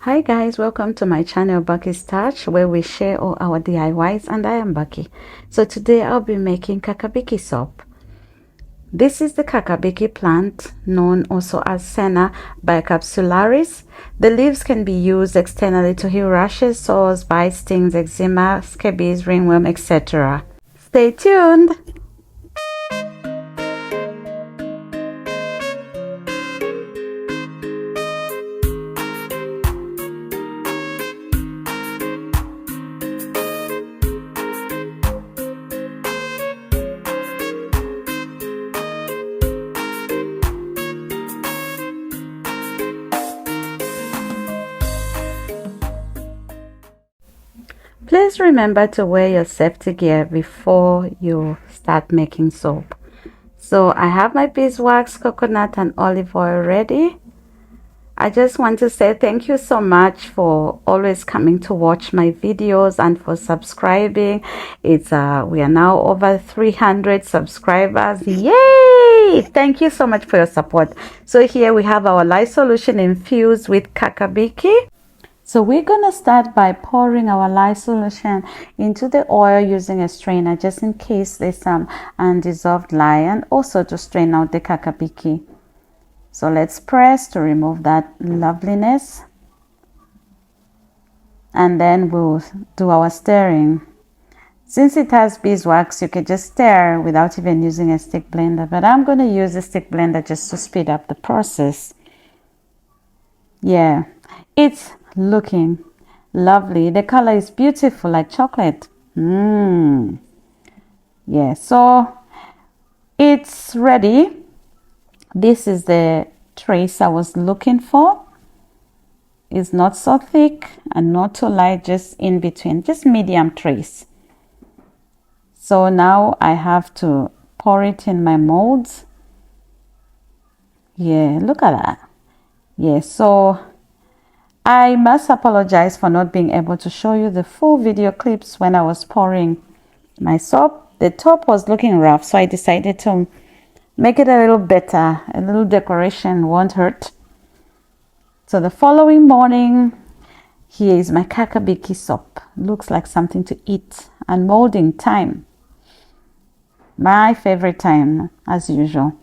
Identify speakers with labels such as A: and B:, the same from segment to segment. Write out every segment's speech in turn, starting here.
A: Hi guys, welcome to my channel Beke's Touch, where we share all our DIYs, and I am Beke. So today I'll be making Caca soap. This is the Caca plant, known also as senna bicapsularis. The leaves can be used externally to heal rashes, sores, bites, stings, eczema, scabies, ringworm, etc. Stay tuned! Please remember to wear your safety gear before you start making soap. So I have my beeswax, coconut and olive oil ready. I just want to say thank you so much for always coming to watch my videos and for subscribing. We are now over 300 subscribers. Yay! Thank you so much for your support. So here we have our lye solution infused with Caca. So we're going to start by pouring our lye solution into the oil using a strainer, just in case there's some undissolved lye, and also to strain out the Caca. So let's press to remove that loveliness. And then we'll do our stirring. Since it has beeswax, you can just stir without even using a stick blender. But I'm going to use a stick blender just to speed up the process. Yeah, it's looking lovely. The color is beautiful, like chocolate. Yeah, so it's ready. This is the trace I was looking for. It's not so thick and not too light, just in between, just medium trace. So now I have to pour it in my molds. Yeah, look at that. Yeah, so I must apologize for not being able to show you the full video clips when I was pouring my soap. The top was looking rough, so I decided to make it a little better. A little decoration won't hurt. So the following morning, here is my Caca soap. Looks like something to eat. And molding time. My favorite time, as usual.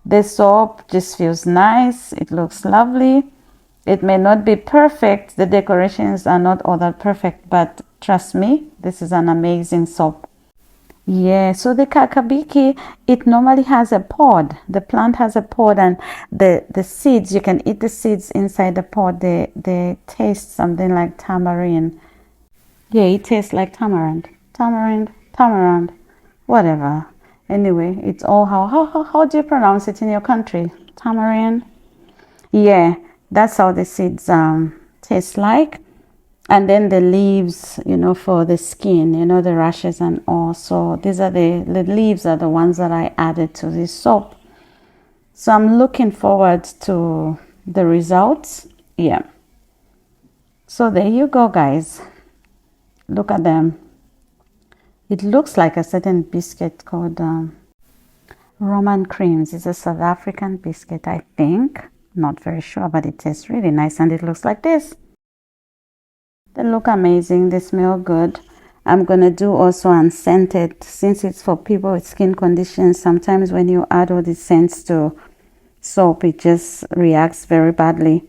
A: This soap just feels nice. It looks lovely. It may not be perfect, the decorations are not all that perfect, but trust me, this is an amazing soap. Yeah, so the Caca, it normally has a pod. The plant has a pod, and the seeds, you can eat the seeds inside the pod. They taste something like tamarind. Yeah, it tastes like tamarind, whatever. Anyway, it's all how do you pronounce it in your country? Tamarind? Yeah. That's how the seeds taste like. And then the leaves, for the skin, the rashes and all. So these are the leaves are the ones that I added to this soap. So I'm looking forward to the results. Yeah. So there you go, guys. Look at them. It looks like a certain biscuit called Roman creams. It's a South African biscuit, I think. Not very sure, but it tastes really nice, and it looks like this. They look amazing. They smell good. I'm gonna do also unscented, since it's for people with skin conditions. Sometimes when you add all these scents to soap, it just reacts very badly.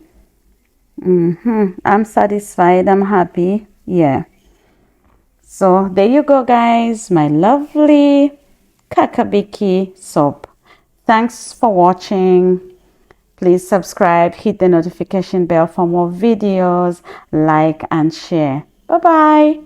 A: I'm satisfied. I'm happy. Yeah. So there you go, guys. My lovely Caca soap. Thanks for watching. Please subscribe, hit the notification bell for more videos, like and share. Bye-bye.